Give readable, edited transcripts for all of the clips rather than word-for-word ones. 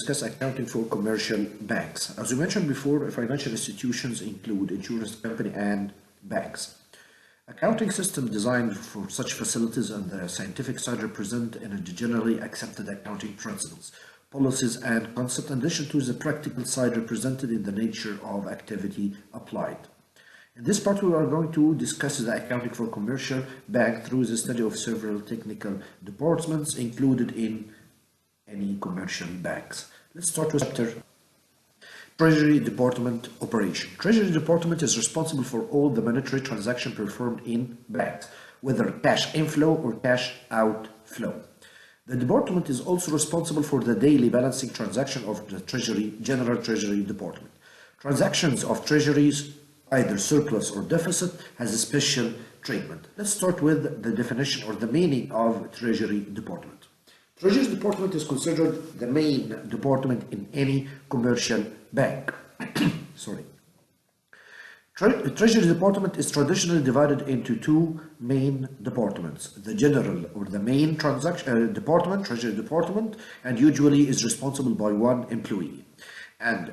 discuss accounting for commercial banks. As we mentioned before, financial institutions include insurance company and banks. Accounting system designed for such facilities on the scientific side represent generally accepted accounting principles, policies, and concepts, in addition to the practical side represented in the nature of activity applied. In this part, we are going to discuss the accounting for commercial bank through the study of several technical departments included in any commercial banks. Let's start with chapter Treasury Department Operation. Treasury Department is responsible for all the monetary transactions performed in banks, whether cash inflow or cash outflow. The department is also responsible for the daily balancing transaction of the General Treasury Department. Transactions of treasuries, either surplus or deficit, has a special treatment. Let's start with the definition or the meaning of Treasury Department. Treasury Department is considered the main department in any commercial bank. Treasury Department is traditionally divided into two main departments: the general or the main transaction department, Treasury Department, and usually is responsible by one employee. And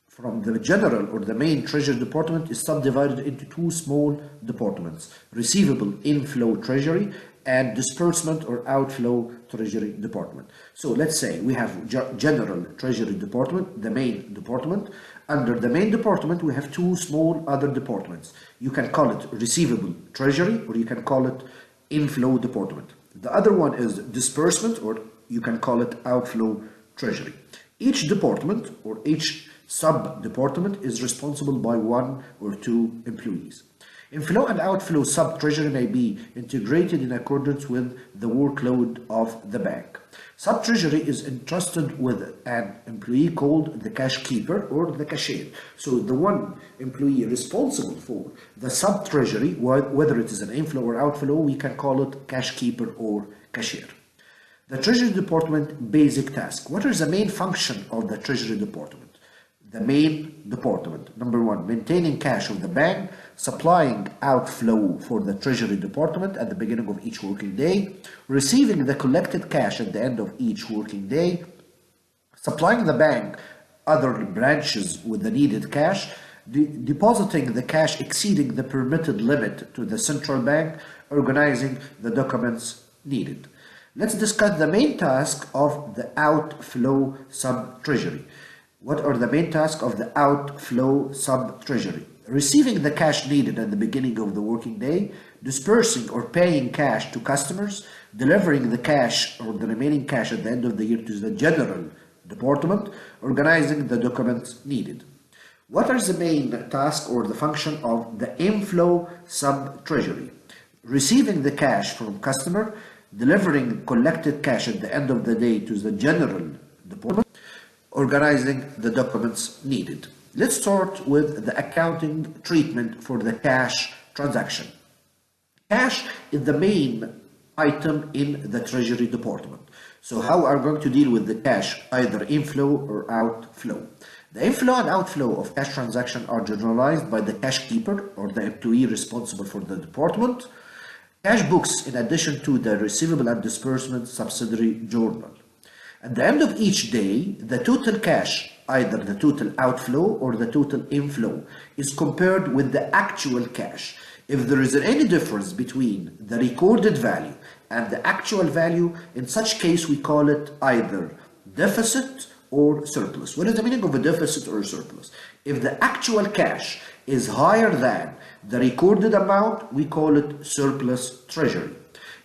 from the general or the main Treasury Department is subdivided into two small departments: receivable inflow treasury and disbursement or outflow Treasury Department. So let's say we have General Treasury Department, the main department. Under the main department, we have two small other departments. You can call it Receivable Treasury, or you can call it Inflow Department. The other one is Disbursement, or you can call it Outflow Treasury. Each department or each sub-department is responsible by one or two employees. Inflow and outflow sub-treasury may be integrated in accordance with the workload of the bank. Sub-treasury is entrusted with an employee called the cash keeper or the cashier. So the one employee responsible for the sub-treasury, whether it is an inflow or outflow, we can call it cash keeper or cashier. The Treasury Department basic task. What is the main function of the Treasury Department? The main department: number one, maintaining cash of the bank, supplying outflow for the Treasury Department at the beginning of each working day, receiving the collected cash at the end of each working day, supplying the bank other branches with the needed cash, depositing the cash exceeding the permitted limit to the central bank, organizing the documents needed. Let's discuss the main task of the outflow sub-treasury. What are the main tasks of the outflow sub-treasury? Receiving the cash needed at the beginning of the working day, dispersing or paying cash to customers, delivering the cash or the remaining cash at the end of the year to the General Department, organizing the documents needed. What is the main task or the function of the inflow sub-treasury? Receiving the cash from customer, delivering collected cash at the end of the day to the General Department, organizing the documents needed. Let's start with the accounting treatment for the cash transaction. Cash is the main item in the Treasury Department. So how are we going to deal with the cash, either inflow or outflow? The inflow and outflow of cash transaction are generalized by the cash keeper or the employee responsible for the department. Cash books, in addition to the receivable and disbursement subsidiary journal. At the end of each day, the total cash, either the total outflow or the total inflow, is compared with the actual cash. If there is any difference between the recorded value and the actual value, in such case we call it either deficit or surplus. What is the meaning of a deficit or a surplus? If the actual cash is higher than the recorded amount, we call it surplus treasury.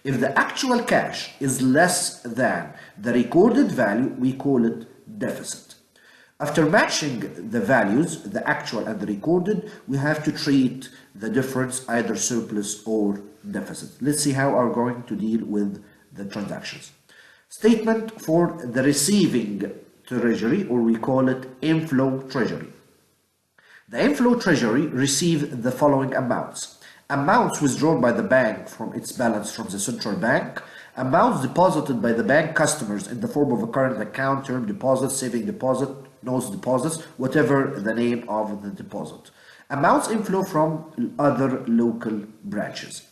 If the actual cash is less than the recorded value, we call it deficit. After matching the values, the actual and the recorded, we have to treat the difference either surplus or deficit. Let's see how we are going to deal with the transactions. Statement for the receiving treasury, or we call it inflow treasury. The inflow treasury receive the following amounts: amounts withdrawn by the bank from its balance from the central bank, amounts deposited by the bank customers in the form of a current account, term deposit, saving deposit, notes deposits, whatever the name of the deposit. Amounts inflow from other local branches.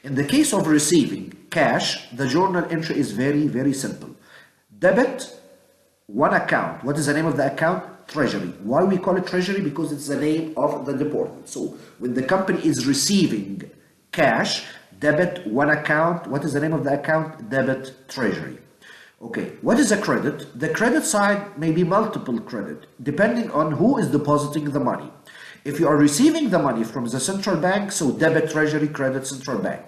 In the case of receiving cash, the journal entry is very simple. Debit one account. What is the name of the account? Treasury. Why we call it treasury? Because it's the name of the department. So when the company is receiving cash, debit one account. What is the name of the account? Debit treasury. Okay, what is a credit? The credit side may be multiple credit, depending on who is depositing the money. If you are receiving the money from the central bank, so debit treasury, credit central bank.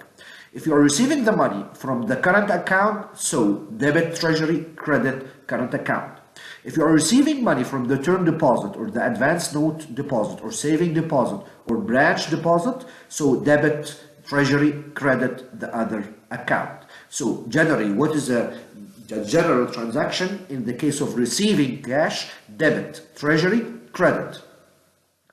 If you are receiving the money from the current account, so debit treasury, credit current account. If you are receiving money from the term deposit or the advance note deposit or saving deposit or branch deposit, so debit treasury, credit the other account. So generally, what is the general transaction in the case of receiving cash? Debit, treasury, credit.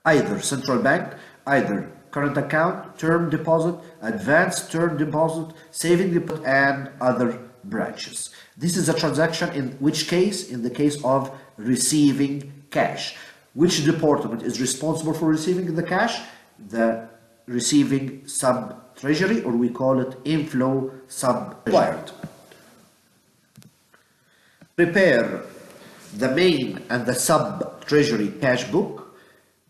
Either central bank, either current account, term deposit, advanced term deposit, saving deposit, and other branches. This is a transaction in which case? In the case of receiving cash. Which department is responsible for receiving the cash? The receiving sub-treasury, or we call it inflow sub-required. Prepare the main and the sub-treasury cash book.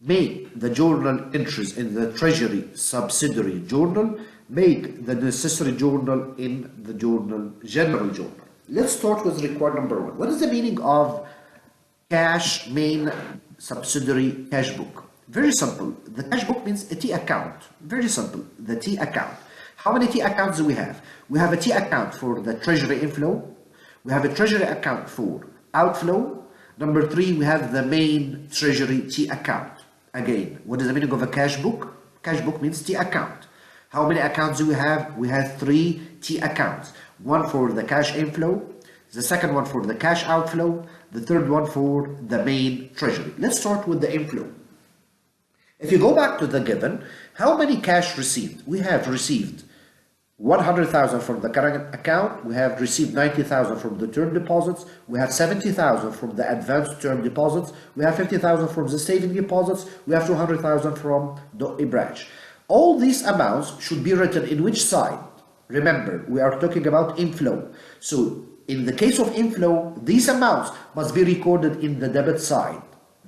Make the journal entries in the treasury subsidiary journal. Make the necessary journal in the general journal. Let's start with required number 1. What is the meaning of cash main subsidiary cash book? Very simple. The cash book means a T account. Very simple. The T account. How many T accounts do we have? We have a T account for the treasury inflow. We have a treasury account for outflow. Number 3, we have the main treasury T account. Again, what is the meaning of a cash book? Cash book means T account. How many accounts do we have? We have 3 T accounts. One for the cash inflow, the second one for the cash outflow, the third one for the main treasury. Let's start with the inflow. If you go back to the given, how many cash received? We have received 100,000 from the current account, we have received 90,000 from the term deposits, we have 70,000 from the advanced term deposits, we have 50,000 from the saving deposits, we have 200,000 from the branch. All these amounts should be written in which side? Remember, we are talking about inflow. So in the case of inflow, these amounts must be recorded in the debit side.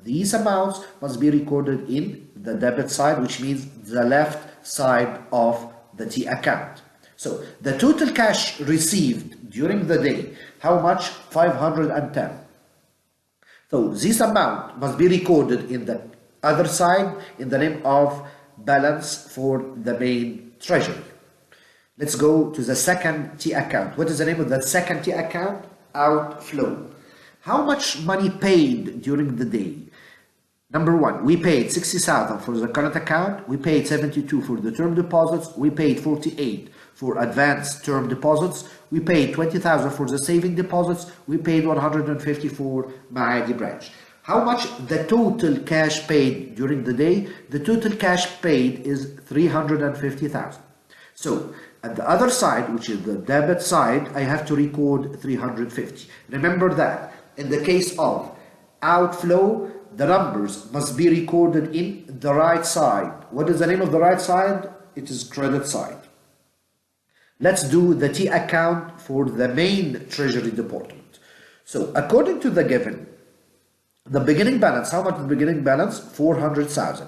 These amounts must be recorded in the debit side, which means the left side of the T account. So the total cash received during the day, how much? 510. So this amount must be recorded in the other side in the name of balance for the main treasury. Let's go to the second T account. What is the name of the second T account? Outflow. How much money paid during the day? Number 1, we paid 60,000 for the current account, we paid 72 for the term deposits, we paid 48 for advanced term deposits, we paid 20,000 for the saving deposits, we paid 150 for Maadi branch. How much the total cash paid during the day? The total cash paid is 350,000. So at the other side, which is the debit side, I have to record 350. Remember that in the case of outflow, the numbers must be recorded in the right side. What is the name of the right side? It is credit side. Let's do the T account for the main treasury department. So according to the given, the beginning balance, how much is the beginning balance? 400,000.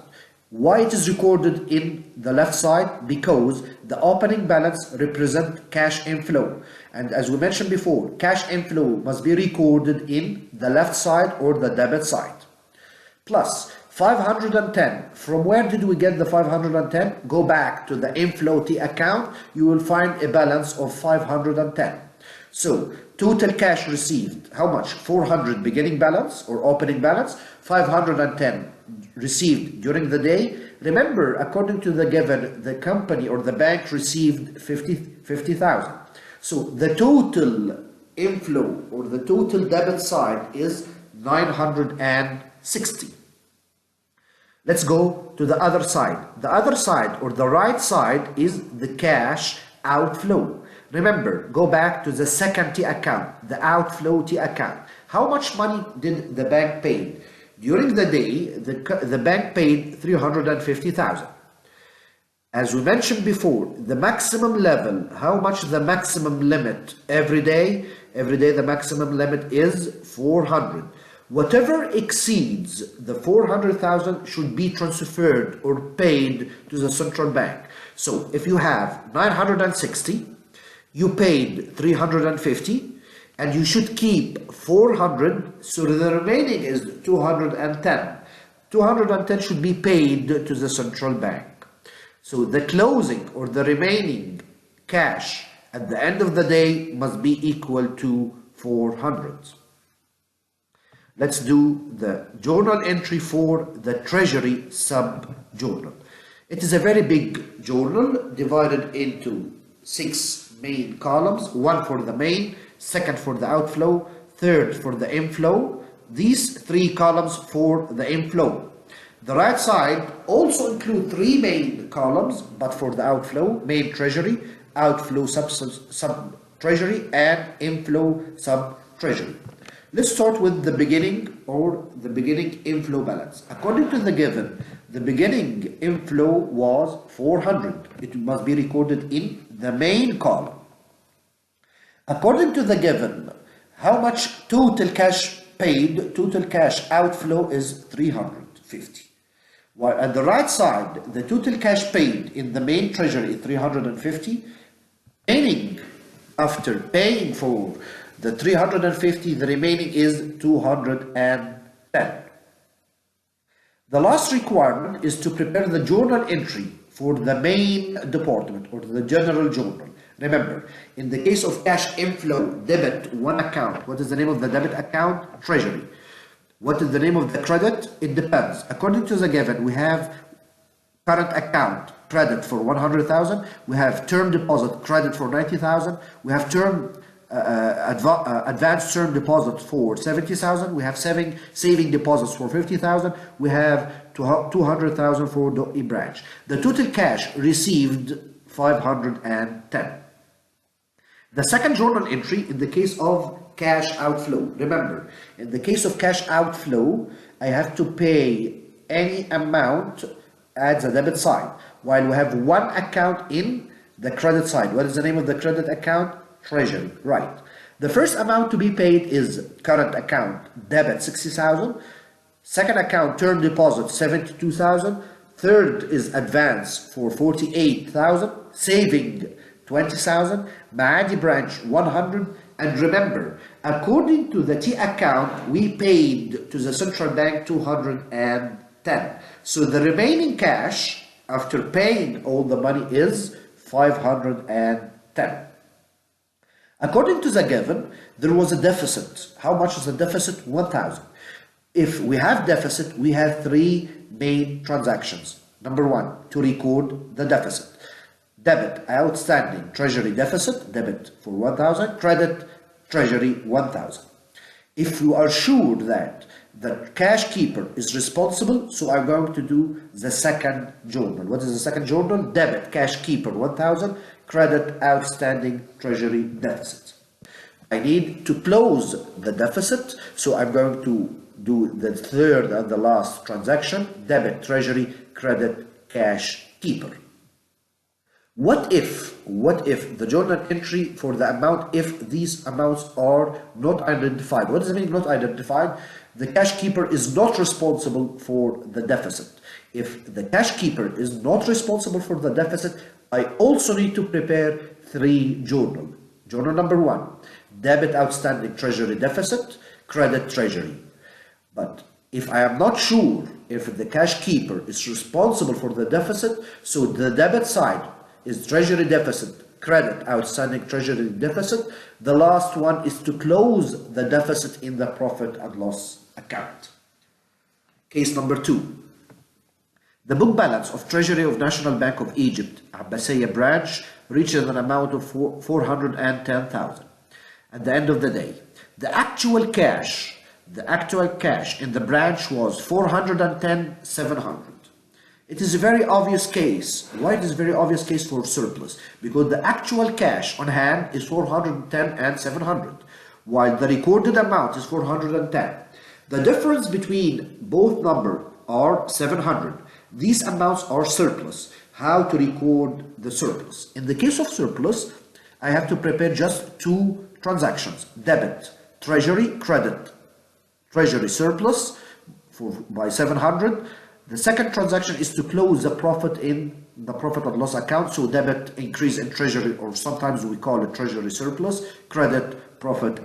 Why it is recorded in the left side? Because the opening balance represents cash inflow. And as we mentioned before, cash inflow must be recorded in the left side or the debit side. Plus 510. From where did we get the 510? Go back to the inflow T account. You will find a balance of 510. So total cash received, how much? 400 beginning balance or opening balance, 510 received during the day. Remember, according to the given, the company or the bank received 50,000. So the total inflow or the total debit side is 960. Let's go to the other side. The other side or the right side is the cash outflow. Remember, go back to the second T account, the outflow T account. How much money did the bank pay? During the day, the bank paid 350,000. As we mentioned before, the maximum level, how much the maximum limit every day the maximum limit is 400. Whatever exceeds the 400,000 should be transferred or paid to the central bank. So if you have 960, you paid 350, and you should keep 400, so the remaining is 210. 210 should be paid to the central bank. So the closing or the remaining cash at the end of the day must be equal to 400. Let's do the journal entry for the Treasury sub-journal. It is a very big journal divided into 6 main columns, one for the main, second for the outflow, third for the inflow, these 3 columns for the inflow. The right side also include 3 main columns, but for the outflow, main treasury, outflow sub-treasury, and inflow sub-treasury. Let's start with the beginning or the beginning inflow balance. According to the given, the beginning inflow was 400. It must be recorded in the main column. According to the given, how much total cash paid, total cash outflow is 350. While at the right side, the total cash paid in the main treasury is 350, meaning after paying for the 350, the remaining is 210. The last requirement is to prepare the journal entry for the main department or the general journal. Remember, in the case of cash inflow, debit one account. What is the name of the debit account? Treasury. What is the name of the credit? It depends. According to the given, we have current account credit for 100,000. We have term deposit credit for 90,000. We have term advanced term deposit for 70,000. We have saving deposits for 50,000. We have 200,000 for the e-branch. The total cash received 510. The second journal entry in the case of cash outflow. Remember, in the case of cash outflow, I have to pay any amount at the debit side, while we have one account in the credit side. What is the name of the credit account? Treasury, right. The first amount to be paid is current account debit 60,000, second account term deposit 72,000, third is advance for 48,000, saving 20,000, Maadi branch 100, and remember, according to the T account, we paid to the central bank 210. So the remaining cash after paying all the money is 510. According to the given, there was a deficit. How much is the deficit? 1,000. If we have deficit, we have 3 main transactions. Number 1, to record the deficit. Debit, outstanding treasury deficit, debit for 1,000, credit, treasury 1,000. If you are sure that the cash keeper is responsible, so I'm going to do the second journal. What is the second journal? Debit, cash keeper 1,000, credit, outstanding treasury deficit. I need to close the deficit, so I'm going to do the third and the last transaction, debit, treasury, credit, cash keeper. What if the journal entry for the amount, if these amounts are not identified? What does it mean not identified? The cash keeper is not responsible for the deficit. If the cash keeper is not responsible for the deficit, I also need to prepare 3 journal. Journal number 1, debit outstanding treasury deficit, credit treasury. But if I am not sure if the cash keeper is responsible for the deficit, so the debit side is treasury deficit, credit, outstanding treasury deficit. The last one is to close the deficit in the profit and loss account. Case number 2. The book balance of Treasury of National Bank of Egypt, Abbasiyya branch, reaches an amount of 410,000. At the end of the day, the actual cash in the branch was 410,700. It is a very obvious case. Why it is a very obvious case for surplus? Because the actual cash on hand is 410 and 700, while the recorded amount is 410. The difference between both numbers are 700. These amounts are surplus. how to record the surplus. In the case of surplus, I have to prepare just two transactions: debit, treasury, credit, treasury surplus by 700. The second transaction is to close the profit in the profit and loss account. So debit, increase in treasury, or sometimes we call it treasury surplus, credit, profit